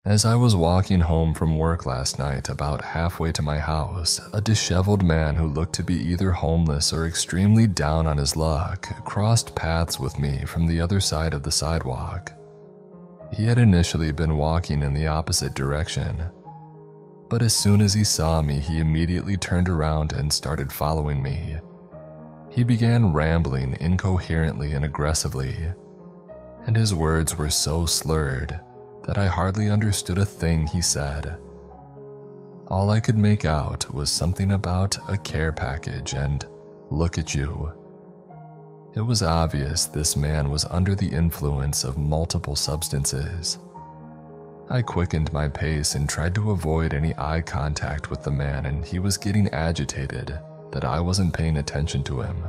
As I was walking home from work last night, about halfway to my house, a disheveled man who looked to be either homeless or extremely down on his luck crossed paths with me from the other side of the sidewalk. He had initially been walking in the opposite direction, but as soon as he saw me, he immediately turned around and started following me. He began rambling incoherently and aggressively, and his words were so slurred that I hardly understood a thing he said. All I could make out was something about a care package and "look at you." It was obvious this man was under the influence of multiple substances. I quickened my pace and tried to avoid any eye contact with the man, and he was getting agitated that I wasn't paying attention to him.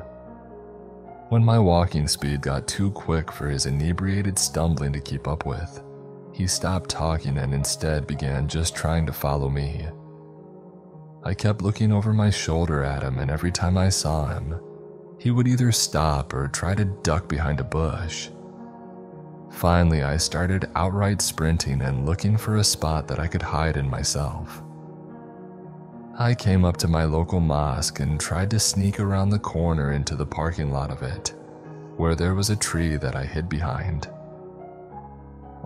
When my walking speed got too quick for his inebriated stumbling to keep up with, he stopped talking and instead began just trying to follow me. I kept looking over my shoulder at him, and every time I saw him, he would either stop or try to duck behind a bush. Finally, I started outright sprinting and looking for a spot that I could hide in myself. I came up to my local mosque and tried to sneak around the corner into the parking lot of it, where there was a tree that I hid behind.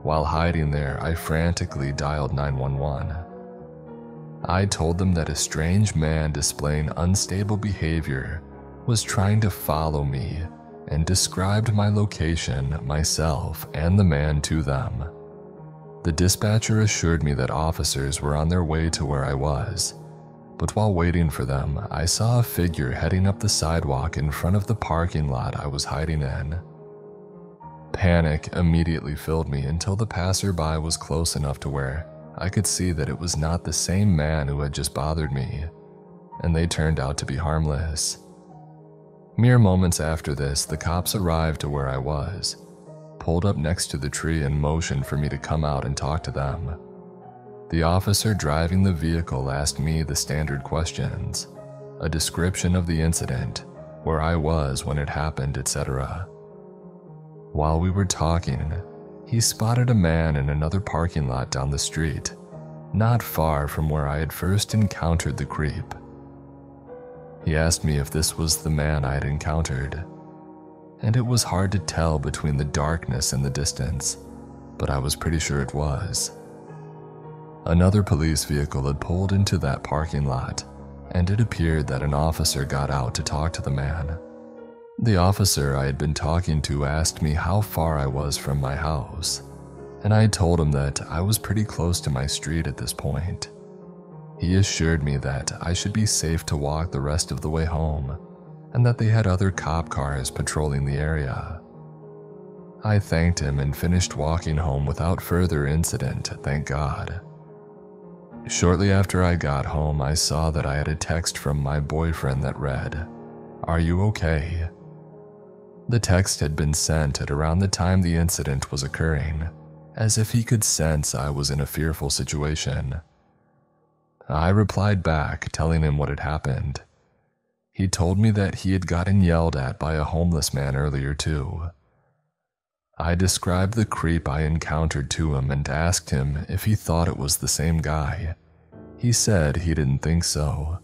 While hiding there, I frantically dialed 911. I told them that a strange man displaying unstable behavior was trying to follow me and described my location, myself, and the man to them. The dispatcher assured me that officers were on their way to where I was, but while waiting for them, I saw a figure heading up the sidewalk in front of the parking lot I was hiding in. Panic immediately filled me until the passerby was close enough to where I could see that it was not the same man who had just bothered me, and they turned out to be harmless. Mere moments after this, the cops arrived to where I was, pulled up next to the tree and motioned for me to come out and talk to them. The officer driving the vehicle asked me the standard questions, a description of the incident, where I was when it happened, etc. While we were talking, he spotted a man in another parking lot down the street, not far from where I had first encountered the creep. He asked me if this was the man I had encountered, and it was hard to tell between the darkness and the distance, but I was pretty sure it was. Another police vehicle had pulled into that parking lot, and it appeared that an officer got out to talk to the man. The officer I had been talking to asked me how far I was from my house, and I told him that I was pretty close to my street at this point. He assured me that I should be safe to walk the rest of the way home, and that they had other cop cars patrolling the area. I thanked him and finished walking home without further incident, thank God. Shortly after I got home, I saw that I had a text from my boyfriend that read, "Are you okay?" The text had been sent at around the time the incident was occurring, as if he could sense I was in a fearful situation. I replied back, telling him what had happened. He told me that he had gotten yelled at by a homeless man earlier too. I described the creep I encountered to him and asked him if he thought it was the same guy. He said he didn't think so.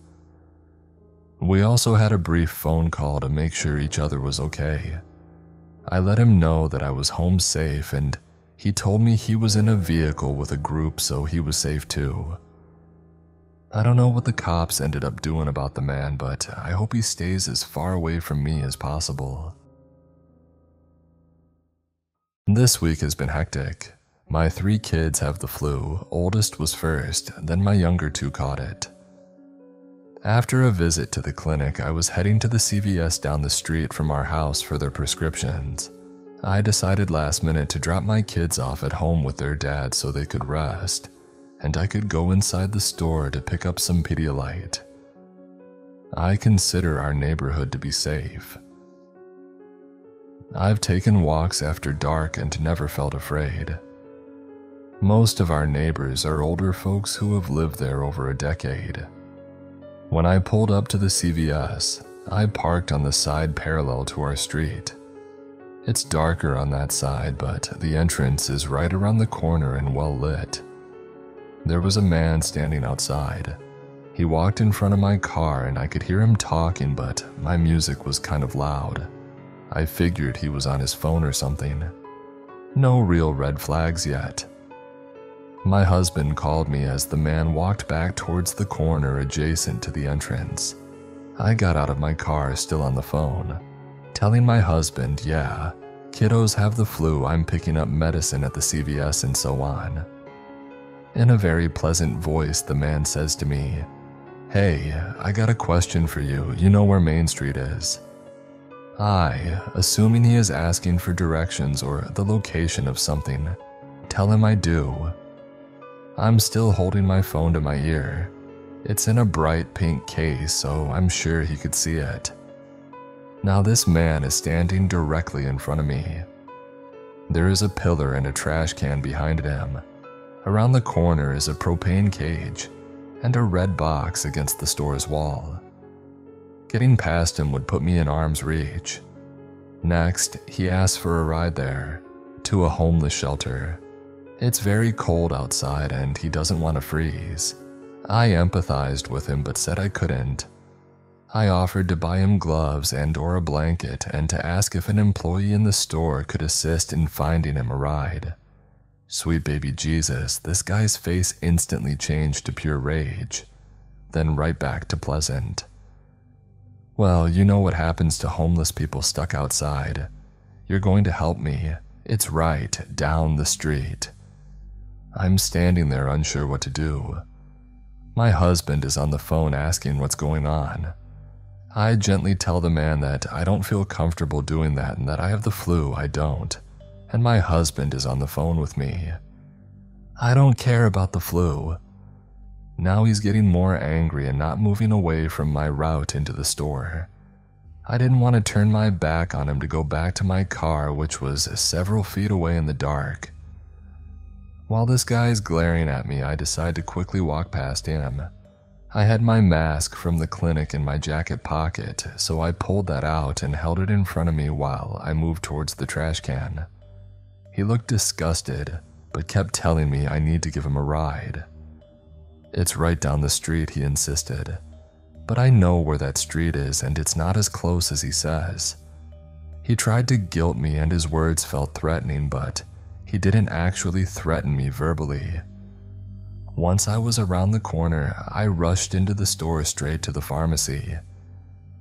We also had a brief phone call to make sure each other was okay. I let him know that I was home safe, and he told me he was in a vehicle with a group, so he was safe too. I don't know what the cops ended up doing about the man, but I hope he stays as far away from me as possible. This week has been hectic. My 3 kids have the flu. Oldest was first, then my younger 2 caught it. After a visit to the clinic, I was heading to the CVS down the street from our house for their prescriptions. I decided last minute to drop my kids off at home with their dad so they could rest, and I could go inside the store to pick up some Pedialyte. I consider our neighborhood to be safe. I've taken walks after dark and never felt afraid. Most of our neighbors are older folks who have lived there over a decade. When I pulled up to the CVS, I parked on the side parallel to our street. It's darker on that side, but the entrance is right around the corner and well lit. There was a man standing outside. He walked in front of my car and I could hear him talking, but my music was kind of loud. I figured he was on his phone or something. No real red flags yet. My husband called me as the man walked back towards the corner adjacent to the entrance. I got out of my car still on the phone, telling my husband, yeah, kiddos have the flu, I'm picking up medicine at the CVS and so on. In a very pleasant voice, the man says to me, "Hey, I got a question for you. You know where Main Street is?" I, assuming he is asking for directions or the location of something, tell him I do. I'm still holding my phone to my ear. It's in a bright pink case, so I'm sure he could see it. Now this man is standing directly in front of me. There is a pillar and a trash can behind him. Around the corner is a propane cage and a red box against the store's wall. Getting past him would put me in arm's reach. Next, he asks for a ride there, to a homeless shelter. It's very cold outside and he doesn't want to freeze. I empathized with him but said I couldn't. I offered to buy him gloves and or a blanket and to ask if an employee in the store could assist in finding him a ride. Sweet baby Jesus, this guy's face instantly changed to pure rage, then right back to pleasant. Well, you know what happens to homeless people stuck outside. You're going to help me. It's right down the street. I'm standing there unsure what to do. My husband is on the phone asking what's going on. I gently tell the man that I don't feel comfortable doing that and that I have the flu, I don't. And my husband is on the phone with me. I don't care about the flu. Now he's getting more angry and not moving away from my route into the store. I didn't want to turn my back on him to go back to my car, which was several feet away in the dark. While this guy is glaring at me, I decide to quickly walk past him. I had my mask from the clinic in my jacket pocket, so I pulled that out and held it in front of me while I moved towards the trash can. He looked disgusted, but kept telling me I need to give him a ride. It's right down the street, he insisted. But I know where that street is and it's not as close as he says. He tried to guilt me and his words felt threatening, but he didn't actually threaten me verbally. Once I was around the corner, I rushed into the store straight to the pharmacy.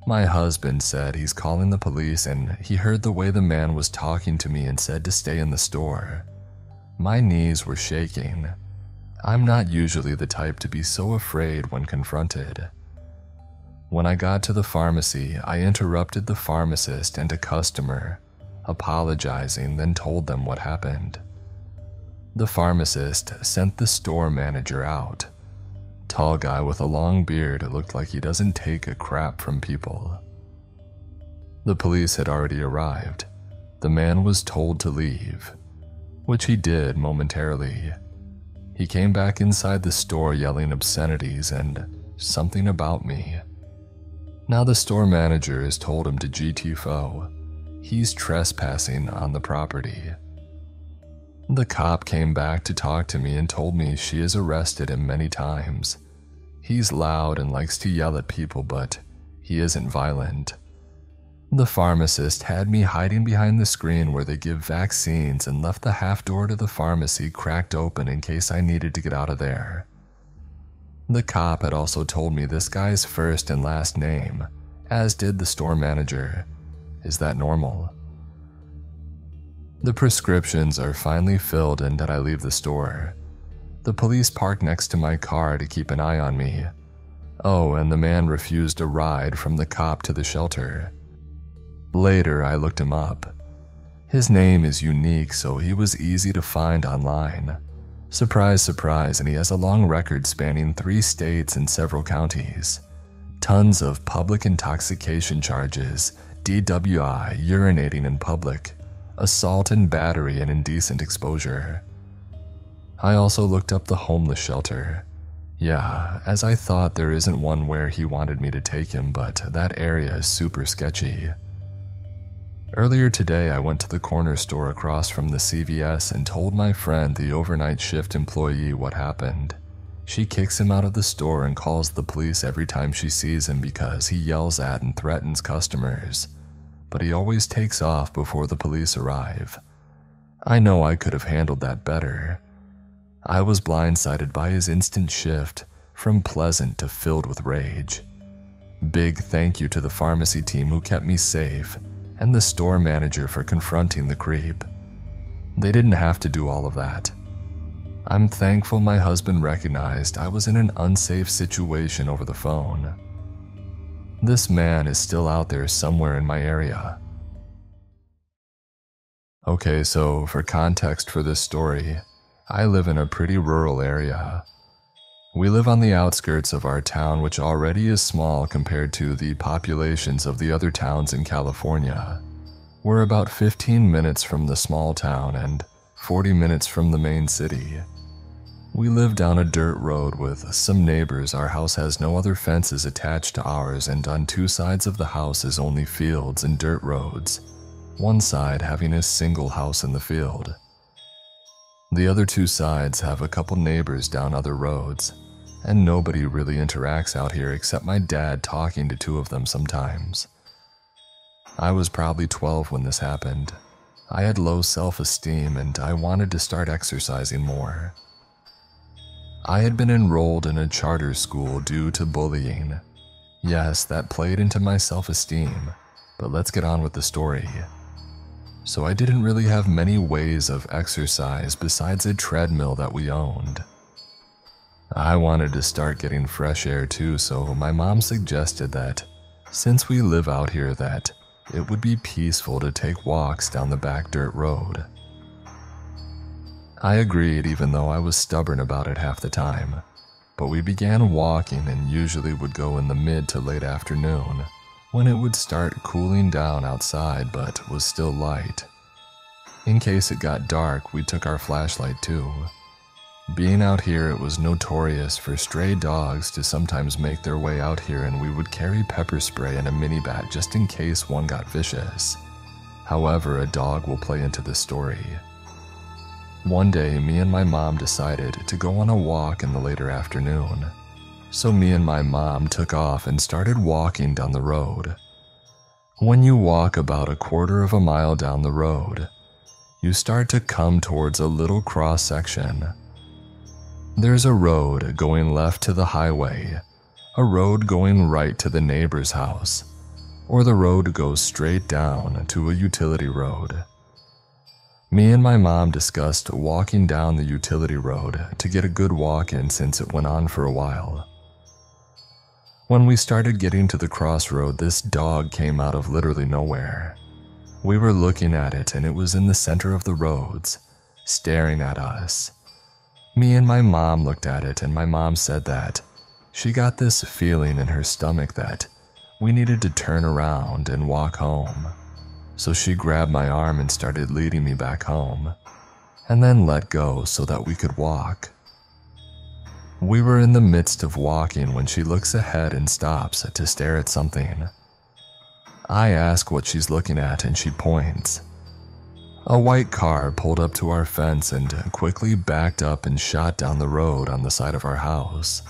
My husband said he's calling the police and he heard the way the man was talking to me and said to stay in the store. My knees were shaking. I'm not usually the type to be so afraid when confronted. When I got to the pharmacy, I interrupted the pharmacist and a customer, apologizing, then told them what happened. The pharmacist sent the store manager out. Tall guy with a long beard, it looked like he doesn't take a crap from people. The police had already arrived. The man was told to leave, which he did momentarily. He came back inside the store yelling obscenities and something about me. Now the store manager has told him to GTFO. He's trespassing on the property. The cop came back to talk to me and told me she has arrested him many times. He's loud and likes to yell at people, but he isn't violent. The pharmacist had me hiding behind the screen where they give vaccines and left the half door to the pharmacy cracked open in case I needed to get out of there. The cop had also told me this guy's first and last name, as did the store manager. Is that normal? The prescriptions are finally filled and I leave the store. The police park next to my car to keep an eye on me. Oh, and the man refused a ride from the cop to the shelter. Later, I looked him up. His name is unique, so he was easy to find online. Surprise, surprise, and he has a long record spanning 3 states and several counties. Tons of public intoxication charges, DWI, urinating in public, assault and battery, and indecent exposure. I also looked up the homeless shelter. Yeah, as I thought, there isn't one where he wanted me to take him, but that area is super sketchy. Earlier today, I went to the corner store across from the CVS and told my friend, the overnight shift employee, what happened. She kicks him out of the store and calls the police every time she sees him because he yells at and threatens customers, but he always takes off before the police arrive. I know I could have handled that better. I was blindsided by his instant shift from pleasant to filled with rage. Big thank you to the pharmacy team who kept me safe and the store manager for confronting the creep. They didn't have to do all of that. I'm thankful my husband recognized I was in an unsafe situation over the phone. This man is still out there somewhere in my area. Okay, so for context for this story, I live in a pretty rural area. We live on the outskirts of our town, which already is small compared to the populations of the other towns in California. We're about 15 minutes from the small town and 40 minutes from the main city. We live down a dirt road with some neighbors. Our house has no other fences attached to ours, and on two sides of the house is only fields and dirt roads, one side having a single house in the field. The other two sides have a couple neighbors down other roads, and nobody really interacts out here except my dad talking to two of them sometimes. I was probably 12 when this happened. I had low self-esteem and I wanted to start exercising more. I had been enrolled in a charter school due to bullying. Yes, that played into my self-esteem, but let's get on with the story. So I didn't really have many ways of exercise besides a treadmill that we owned. I wanted to start getting fresh air too, so my mom suggested that, since we live out here, that it would be peaceful to take walks down the back dirt road. I agreed, even though I was stubborn about it half the time, but we began walking and usually would go in the mid to late afternoon, when it would start cooling down outside but was still light. In case it got dark, we took our flashlight too. Being out here, it was notorious for stray dogs to sometimes make their way out here, and we would carry pepper spray and a mini bat just in case one got vicious. However, a dog will play into this story. One day, me and my mom decided to go on a walk in the later afternoon. So me and my mom took off and started walking down the road. When you walk about a quarter of a mile down the road, you start to come towards a little cross section. There's a road going left to the highway, a road going right to the neighbor's house, or the road goes straight down to a utility road. Me and my mom discussed walking down the utility road to get a good walk in since it went on for a while. When we started getting to the crossroad, this dog came out of literally nowhere. We were looking at it and it was in the center of the roads, staring at us. Me and my mom looked at it and my mom said that she got this feeling in her stomach that we needed to turn around and walk home. So she grabbed my arm and started leading me back home, and then let go so that we could walk. We were in the midst of walking when she looks ahead and stops to stare at something. I ask what she's looking at and she points. A white car pulled up to our fence and quickly backed up and shot down the road on the side of our house.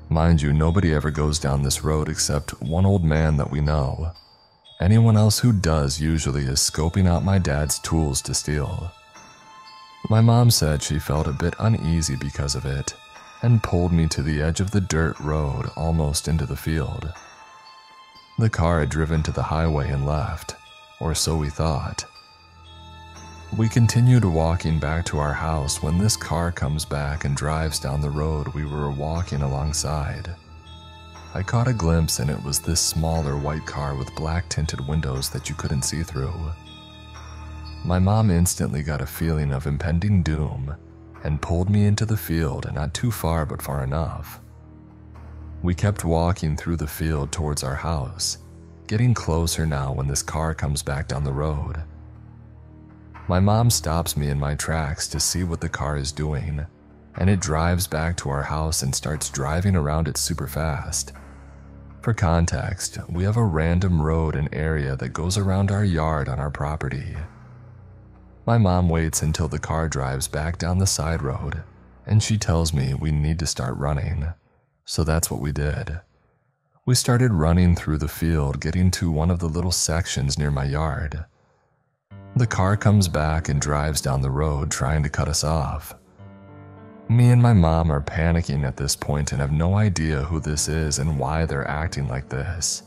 Mind you, nobody ever goes down this road except one old man that we know. Anyone else who does usually is scoping out my dad's tools to steal. My mom said she felt a bit uneasy because of it and pulled me to the edge of the dirt road almost into the field. The car had driven to the highway and left, or so we thought. We continued walking back to our house when this car comes back and drives down the road we were walking alongside. I caught a glimpse and it was this smaller white car with black tinted windows that you couldn't see through. My mom instantly got a feeling of impending doom and pulled me into the field, not too far but far enough. We kept walking through the field towards our house, getting closer now when this car comes back down the road. My mom stops me in my tracks to see what the car is doing, and it drives back to our house and starts driving around it super fast. For context, we have a random road and area that goes around our yard on our property. My mom waits until the car drives back down the side road and she tells me we need to start running. So that's what we did. We started running through the field, getting to one of the little sections near my yard. The car comes back and drives down the road, trying to cut us off. Me and my mom are panicking at this point and have no idea who this is and why they're acting like this.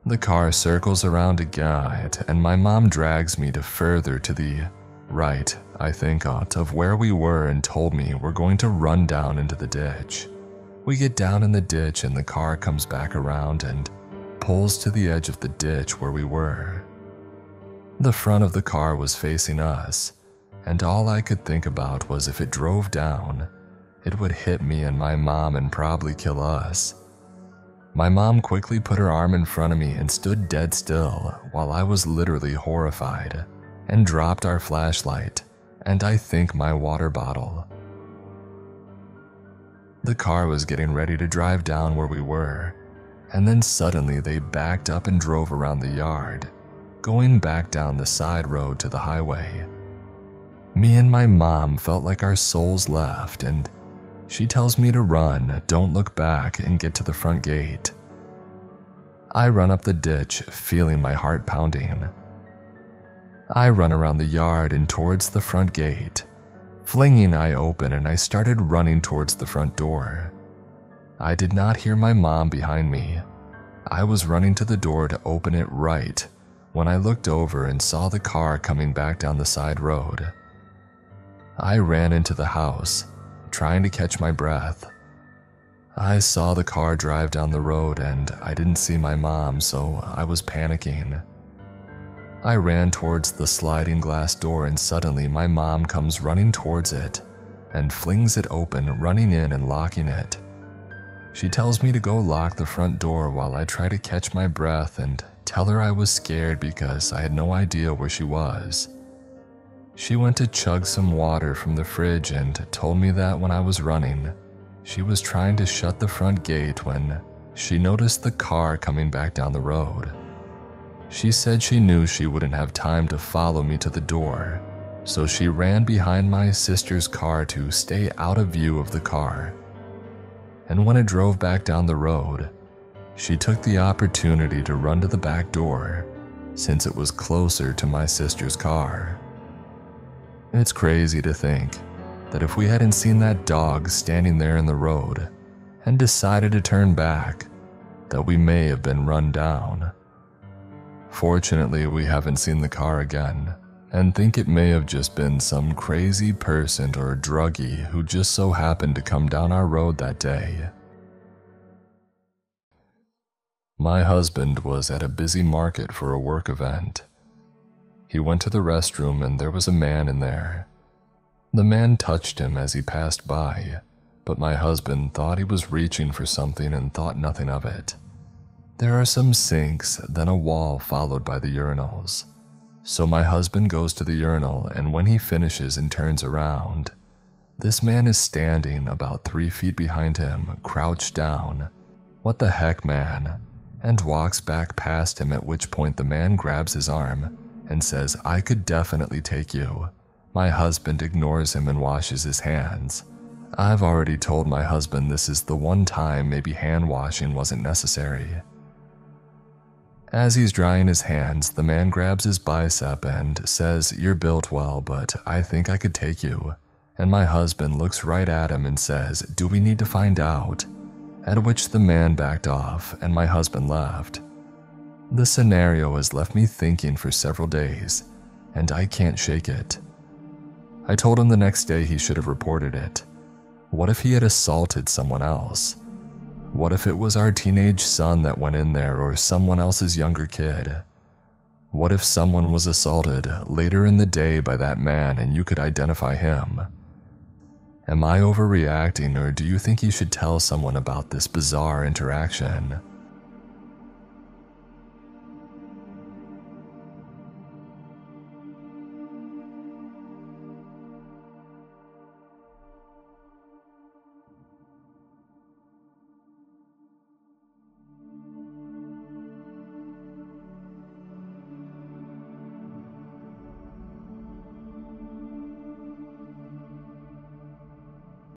The car circles around again, and my mom drags me to further to the right, I think, of where we were and told me we're going to run down into the ditch. We get down in the ditch and the car comes back around and pulls to the edge of the ditch where we were. The front of the car was facing us, and all I could think about was if it drove down, it would hit me and my mom and probably kill us. My mom quickly put her arm in front of me and stood dead still while I was literally horrified, and dropped our flashlight and I think my water bottle. The car was getting ready to drive down where we were, and then suddenly they backed up and drove around the yard, going back down the side road to the highway. Me and my mom felt like our souls left, and she tells me to run, don't look back, and get to the front gate. I run up the ditch, feeling my heart pounding. I run around the yard and towards the front gate. Flinging I open and I started running towards the front door. I did not hear my mom behind me. I was running to the door to open it right when I looked over and saw the car coming back down the side road. I ran into the house, trying to catch my breath. I saw the car drive down the road and I didn't see my mom, so I was panicking. I ran towards the sliding glass door and suddenly my mom comes running towards it and flings it open, running in and locking it. She tells me to go lock the front door while I try to catch my breath and tell her I was scared because I had no idea where she was. She went to chug some water from the fridge and told me that when I was running, she was trying to shut the front gate when she noticed the car coming back down the road. She said she knew she wouldn't have time to follow me to the door, so she ran behind my sister's car to stay out of view of the car. And when it drove back down the road, she took the opportunity to run to the back door since it was closer to my sister's car. It's crazy to think that if we hadn't seen that dog standing there in the road and decided to turn back, that we may have been run down. Fortunately, we haven't seen the car again and think it may have just been some crazy person or druggie who just so happened to come down our road that day. My husband was at a busy market for a work event. He went to the restroom and there was a man in there. The man touched him as he passed by, but my husband thought he was reaching for something and thought nothing of it. There are some sinks, then a wall followed by the urinals. So my husband goes to the urinal, and when he finishes and turns around, this man is standing about 3 feet behind him, crouched down. "What the heck, man?" and walks back past him, at which point the man grabs his arm and says, "I could definitely take you." My husband ignores him and washes his hands. I've already told my husband this is the one time maybe hand washing wasn't necessary. As he's drying his hands, the man grabs his bicep and says, "You're built well, but I think I could take you." And my husband looks right at him and says, "Do we need to find out?" At which the man backed off and my husband left. The scenario has left me thinking for several days, and I can't shake it. I told him the next day he should have reported it. What if he had assaulted someone else? What if it was our teenage son that went in there or someone else's younger kid? What if someone was assaulted later in the day by that man and you could identify him? Am I overreacting, or do you think you should tell someone about this bizarre interaction?